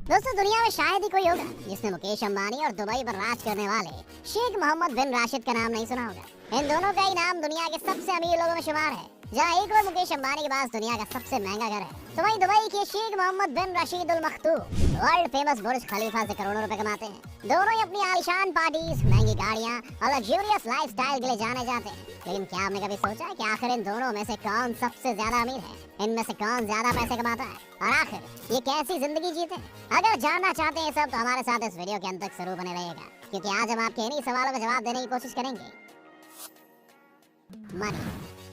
दोस्तों दुनिया में शायद ही कोई होगा जिसने मुकेश अंबानी और दुबई पर राज करने वाले शेख मोहम्मद बिन राशिद का नाम नहीं सुना होगा। इन दोनों का ही नाम दुनिया के सबसे अमीर लोगों में शुमार है। जहाँ एक और मुकेश अंबानी के पास दुनिया का सबसे महंगा घर है, तो वहीं दुबई के शेख मोहम्मद बिन रशीद अल मखतूम वर्ल्ड फेमस बुर्ज खलीफा से करोड़ों रुपए कमाते हैं। दोनों ही अपनी आलीशान पार्टीज, महंगी गाड़ियाँ और लग्जूरियस लाइफस्टाइल के लिए जाने जाते हैं। लेकिन क्या आपने कभी सोचा है कि आखिर इन दोनों में से कौन सबसे ज्यादा अमीर है? इनमें से कौन ज्यादा पैसे कमाता है और आखिर ये कैसी जिंदगी जीते हैं? अगर जानना चाहते हैं सब, तो हमारे साथ इस वीडियो के अंत तक जरूर बने रहिएगा, क्योंकि आज हम आपके इन्हीं सवालों का जवाब देने की कोशिश करेंगे। मनी।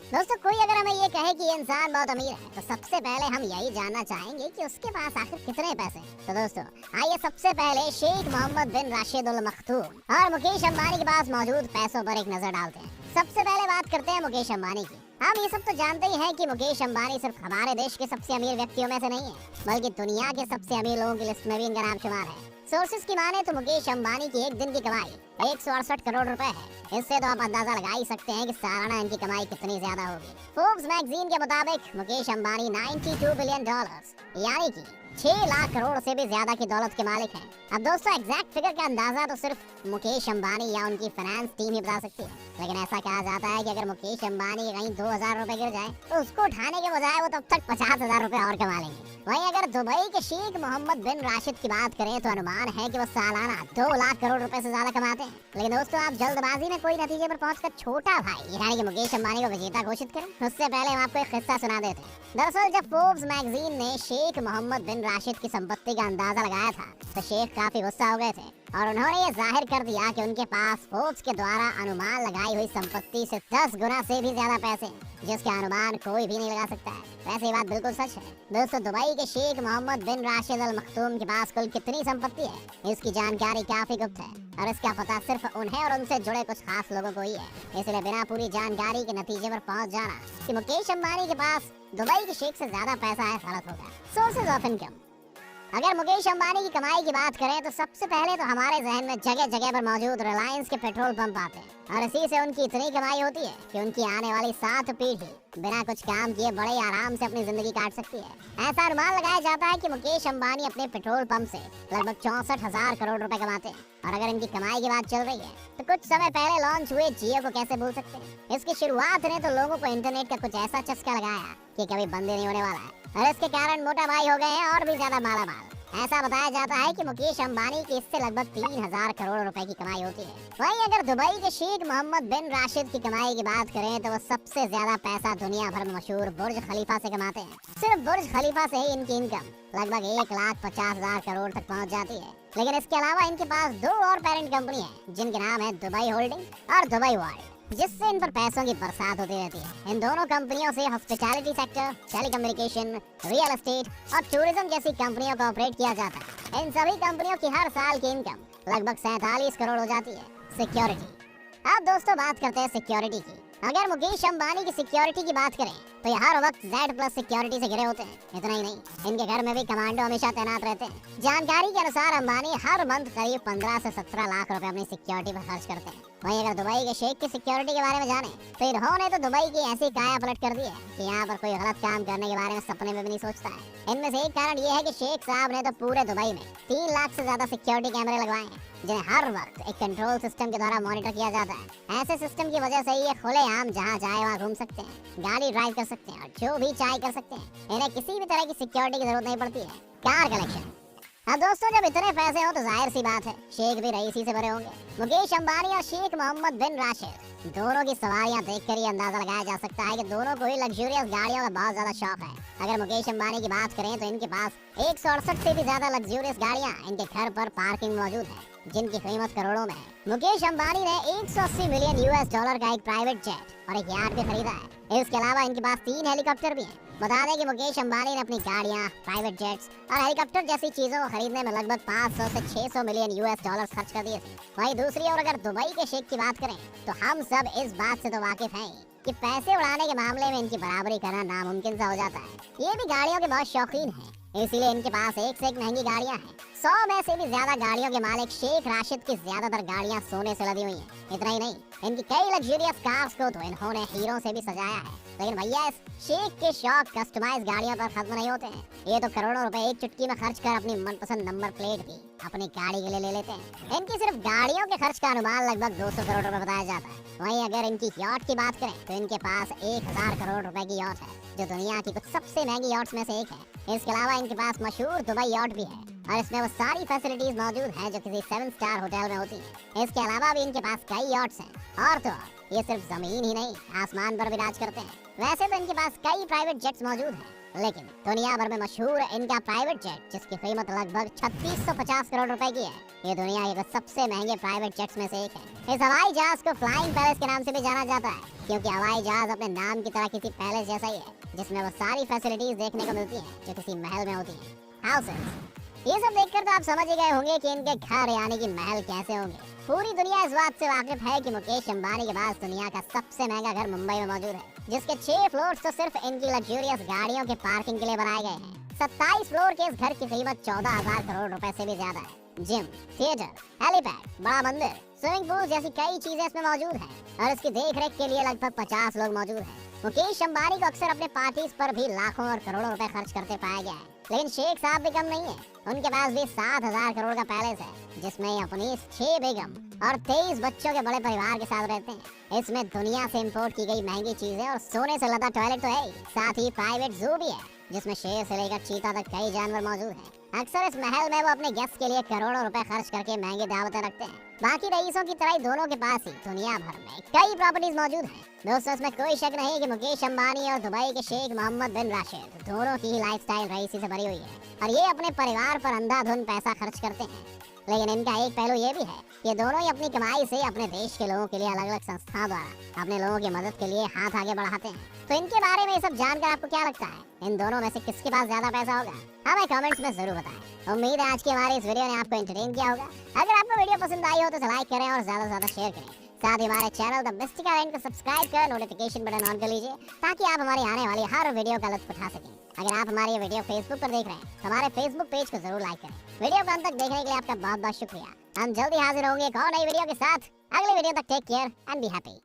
दोस्तों कोई अगर हमें ये कहे कि ये इंसान बहुत अमीर है, तो सबसे पहले हम यही जानना चाहेंगे कि उसके पास आखिर कितने पैसे हैं। तो दोस्तों आइए सबसे पहले शेख मोहम्मद बिन राशिद अल मखतूम और मुकेश अंबानी के पास मौजूद पैसों पर एक नजर डालते हैं। सबसे पहले बात करते हैं मुकेश अंबानी की। हम ये सब तो जानते ही हैं कि मुकेश अंबानी सिर्फ हमारे देश के सबसे अमीर व्यक्तियों में से नहीं है, बल्कि दुनिया के सबसे अमीर लोगों की लिस्ट में भी इनका नाम शुमार है। सोर्सेज की माने तो मुकेश अंबानी की एक दिन की कमाई 168 करोड़ रुपए है। इससे तो आप अंदाजा लगा ही सकते हैं कि सालाना इनकी कमाई कितनी ज्यादा होगी। फोर्ब्स मैगजीन के मुताबिक मुकेश अंबानी 92 बिलियन डॉलर्स यानी कि 6 लाख करोड़ से भी ज्यादा की दौलत के मालिक हैं। अब दोस्तों एग्जैक्ट फिगर का अंदाजा तो सिर्फ मुकेश अंबानी या उनकी फाइनेंस टीम ही बता सकती है, लेकिन ऐसा कहा जाता है कि अगर मुकेश अंबानी कहीं 2000 रुपए गिर जाए तो उसको उठाने के बजाय वो तब तक 50,000 रुपए और कमा लेंगे। वहीं अगर दुबई के शेख मोहम्मद बिन राशिद की बात करें तो अनुमान है कि वो सालाना 2 लाख करोड़ रुपए से ज्यादा कमाते हैं। लेकिन दोस्तों आप जल्दबाजी में कोई नतीजे पर पहुंचकर छोटा भाई यानी कि मुकेश अंबानी को विजेता घोषित करें, उससे पहले हम आपको एक किस्सा सुना देते हैं। दरअसल जब फोर्ब्स मैगजीन ने शेख मोहम्मद बिन राशिद की संपत्ति का अंदाजा लगाया था, तो शेख काफी गुस्सा हो गए थे और उन्होंने ये जाहिर कर दिया कि उनके पास फोर्ब्स के द्वारा अनुमान लगाई हुई संपत्ति से 10 गुना से भी ज्यादा पैसे हैं, जिसका अनुमान कोई भी नहीं लगा सकता है। वैसे ये बात बिल्कुल सच है। दोस्तों दुबई के शेख मोहम्मद बिन राशिद अल मखतूम के पास कुल कितनी संपत्ति है, इसकी जानकारी काफी गुप्त है और इसका पता सिर्फ उन्हें और उनसे जुड़े कुछ खास लोगों को ही है। इसलिए बिना पूरी जानकारी के नतीजे पर पहुंच जाना कि मुकेश अंबानी के पास दुबई के शेख से ज्यादा पैसा है गलत होगा। Sources of income. अगर मुकेश अंबानी की कमाई की बात करें तो सबसे पहले तो हमारे जहन में जगह जगह पर मौजूद रिलायंस के पेट्रोल पंप आते हैं और इसी से उनकी इतनी कमाई होती है कि उनकी आने वाली 7 पीढ़ी बिना कुछ काम किए बड़े आराम से अपनी जिंदगी काट सकती है। ऐसा अनुमान लगाया जाता है कि मुकेश अंबानी अपने पेट्रोल पंप से लगभग 64,000 करोड़ रुपए कमाते हैं। और अगर इनकी कमाई की बात चल रही है तो कुछ समय पहले लॉन्च हुए जियो को कैसे भूल सकते हैं। इसकी शुरुआत ने तो लोगों को इंटरनेट का कुछ ऐसा चस्का लगाया कि कभी बंद नहीं होने वाला है और इसके कारण मोटा भाई हो गए हैं और भी ज्यादा माला माल। ऐसा बताया जाता है कि मुकेश अंबानी की इससे लगभग 3,000 करोड़ रुपए की कमाई होती है। वहीं अगर दुबई के शेख मोहम्मद बिन राशिद की कमाई की बात करें तो वो सबसे ज्यादा पैसा दुनिया भर में मशहूर बुर्ज खलीफा से कमाते हैं। सिर्फ बुर्ज खलीफा से ही इनकी इनकम लगभग 1,50,000 करोड़ तक पहुंच जाती है। लेकिन इसके अलावा इनके पास 2 और पेरेंट कंपनी है जिनके नाम है दुबई होल्डिंग और दुबई वर्ल्ड, जिससे इन पर पैसों की बरसात होती रहती है। इन दोनों कंपनियों से hospitality sector, telecommunication, real estate और टूरिज्म जैसी कंपनियों को ऑपरेट किया जाता है। इन सभी कंपनियों की हर साल की इनकम लगभग 47 करोड़ हो जाती है। सिक्योरिटी। अब दोस्तों बात करते हैं सिक्योरिटी की। अगर मुकेश अंबानी की सिक्योरिटी की बात करें तो ये हर वक्त Z+ सिक्योरिटी से घिरे होते हैं। इतना ही नहीं, इनके घर में भी कमांडो हमेशा तैनात रहते हैं। जानकारी के अनुसार अंबानी हर मंथ करीब 15 से 17 लाख रुपए अपनी सिक्योरिटी पर खर्च करते हैं। वहीं अगर दुबई के शेख की सिक्योरिटी के बारे में जाने तो इन्होंने तो दुबई की ऐसी काया पलट कर दी है कि यहाँ पर कोई गलत काम करने के बारे में सपने में भी नहीं सोचता है। इनमें से एक कारण ये है कि शेख साहब ने तो पूरे दुबई में 3 लाख से ज्यादा सिक्योरिटी कैमरे लगवाए हैं, जिन्हें हर वक्त एक कंट्रोल सिस्टम के द्वारा मॉनिटर किया जाता है। ऐसे सिस्टम की वजह से ये खुलेआम जहाँ चाहे वहाँ घूम सकते हैं, गाड़ी ड्राइव कर सकते हैं और जो भी चाहे कर सकते हैं। इन्हें किसी भी तरह की सिक्योरिटी की जरूरत नहीं पड़ती है। Car collection. अब दोस्तों जब इतने पैसे हो तो जाहिर सी बात है शेख भी रईसी से भरे होंगे। मुकेश अंबानी और शेख मोहम्मद बिन राशिद दोनों की सवारियां देखकर ये अंदाजा लगाया जा सकता है कि दोनों को ही लग्जूरियस गाड़ियों का बहुत ज्यादा शौक है। अगर मुकेश अंबानी की बात करें तो इनके पास 168 से भी ज्यादा लग्जूरियस गाड़ियां इनके घर पर पार्किंग मौजूद है, जिनकी कीमत करोड़ों में है। मुकेश अंबानी ने 180 मिलियन US डॉलर का एक प्राइवेट जेट और एक यार्ड भी खरीदा है। इसके अलावा इनके पास 3 हेलीकॉप्टर भी हैं। बता दें कि मुकेश अंबानी ने अपनी गाड़ियां, प्राइवेट जेट्स और हेलीकॉप्टर जैसी चीजों को खरीदने में लगभग 500 से 600 मिलियन US डॉलर खर्च कर दिए थे। वहीं दूसरी ओर अगर दुबई के शेख की बात करें तो हम सब इस बात से तो वाकिफ हैं कि पैसे उड़ाने के मामले में इनकी बराबरी करना नामुमकिन सा हो जाता है। ये भी गाड़ियों के बहुत शौकीन हैं। इसीलिए इनके पास एक से एक महंगी गाड़ियां हैं। 100 में से भी ज्यादा गाड़ियों के मालिक शेख राशिद की ज्यादातर गाड़ियां सोने से लदी हुई हैं। इतना ही नहीं, इनकी कई लग्जरियस कार्स को तो इन्होंने हीरो से भी सजाया है। लेकिन भैया, इस शेख के शौक कस्टमाइज गाड़ियों पर खत्म नहीं होते हैं। ये तो करोड़ों रुपए एक चुटकी में खर्च कर अपनी मनपसंद नंबर प्लेट भी अपनी गाड़ी के लिए ले लेते हैं। इनकी सिर्फ गाड़ियों के खर्च का अनुमान लगभग 200 करोड़ रुपए बताया जाता है। वहीं अगर इनकी यॉट की बात करें तो इनके पास 1000 करोड़ रुपए की यॉट है, जो दुनिया की कुछ सबसे महंगी यॉट्स में से एक है। इसके अलावा इनके पास मशहूर दुबई यॉट भी है और इसमें वो सारी फैसिलिटीज मौजूद हैं जो किसी 7 स्टार होटल में होती हैं। इसके अलावा भी इनके पास कई यॉट्स हैं और तो और ये सिर्फ जमीन ही नहीं, आसमान पर भी राज करते हैं। वैसे तो इनके पास कई प्राइवेट जेट्स मौजूद हैं, लेकिन दुनिया भर में मशहूर इनका प्राइवेट जेट, जिसकी कीमत लगभग 3650 करोड़ रुपए की है, ये दुनिया के सबसे महंगे प्राइवेट जेट्स में से एक है। इस हवाई जहाज को फ्लाइंग पैलेस के नाम से भी जाना जाता है, क्योंकि हवाई जहाज अपने नाम की तरह किसी पैलेस जैसा ही है, जिसमें वो सारी फैसिलिटीज देखने को मिलती हैं जो किसी महल में होती हैं। हाउसेस, ये सब देखकर तो आप समझ ही गए होंगे कि इनके घर यानी कि महल कैसे होंगे। पूरी दुनिया इस बात से वाकिफ है कि मुकेश अंबानी के पास दुनिया का सबसे महंगा घर मुंबई में मौजूद है, जिसके 6 फ्लोर्स तो सिर्फ इनकी लग्जरियस गाड़ियों के पार्किंग के लिए बनाए गए हैं। 27 फ्लोर के इस घर की कीमत 14,000 करोड़ रुपए से भी ज्यादा है। जिम, थिएटर, हेलीपैड, बड़ा मंदिर, स्विमिंग पूल जैसी कई चीजें इसमें मौजूद हैं और इसकी देखरेख के लिए लगभग 50 लोग मौजूद हैं। मुकेश अंबानी को अक्सर अपने पार्टीज पर भी लाखों और करोड़ों रुपए खर्च करते पाया गया है, लेकिन शेख साहब भी कम नहीं है। उनके पास भी 7000 करोड़ का पैलेस है, जिसमें अपनी 6 बेगम और 23 बच्चों के बड़े परिवार के साथ रहते हैं। इसमें दुनिया से इंपोर्ट की गई महंगी चीजें और सोने से लदा टॉयलेट तो है ही, साथ ही प्राइवेट जू भी है, जिसमें शेर से लेकर चीता तक कई जानवर मौजूद हैं। अक्सर इस महल में वो अपने गेस्ट के लिए करोड़ों रुपए खर्च करके महंगे दावतें रखते हैं। बाकी रईसों की तरह दोनों के पास ही दुनिया भर में कई प्रॉपर्टीज मौजूद हैं। दोस्तों, इसमें कोई शक नहीं कि मुकेश अंबानी और दुबई के शेख मोहम्मद बिन राशिद दोनों की लाइफस्टाइल रईसी से भरी हुई है और ये अपने परिवार पर अंधाधुंध पैसा खर्च करते हैं। लेकिन इनका एक पहलू ये भी है कि दोनों ही अपनी कमाई से अपने देश के लोगों के लिए अलग अलग संस्थाओं द्वारा अपने लोगों की मदद के लिए हाथ आगे बढ़ाते हैं। तो इनके बारे में ये सब जानकर आपको क्या लगता है? इन दोनों में से किसके पास ज्यादा पैसा होगा? हमें कमेंट्स में जरूर बताएं। उम्मीद है आज की हमारी इस वीडियो ने आपको एंटरटेन किया होगा। अगर आपको वीडियो पसंद आई हो तो लाइक करें और ज्यादा से ज्यादा शेयर करें। साथ ही हमारे चैनल द मिस्टिक आइलैंड को सब्सक्राइब कर नोटिफिकेशन बटन ऑन कर लीजिए, ताकि आप हमारी आने वाली हर वीडियो का लुत्फ उठा सकें। अगर आप हमारी ये वीडियो फेसबुक पर देख रहे हैं तो हमारे फेसबुक पेज को जरूर लाइक करें। वीडियो को अंत तक देखने के लिए आपका बहुत बहुत शुक्रिया। हम जल्दी हाजिर होंगे एक और नई वीडियो के साथ। अगले वीडियो तक take care and be happy.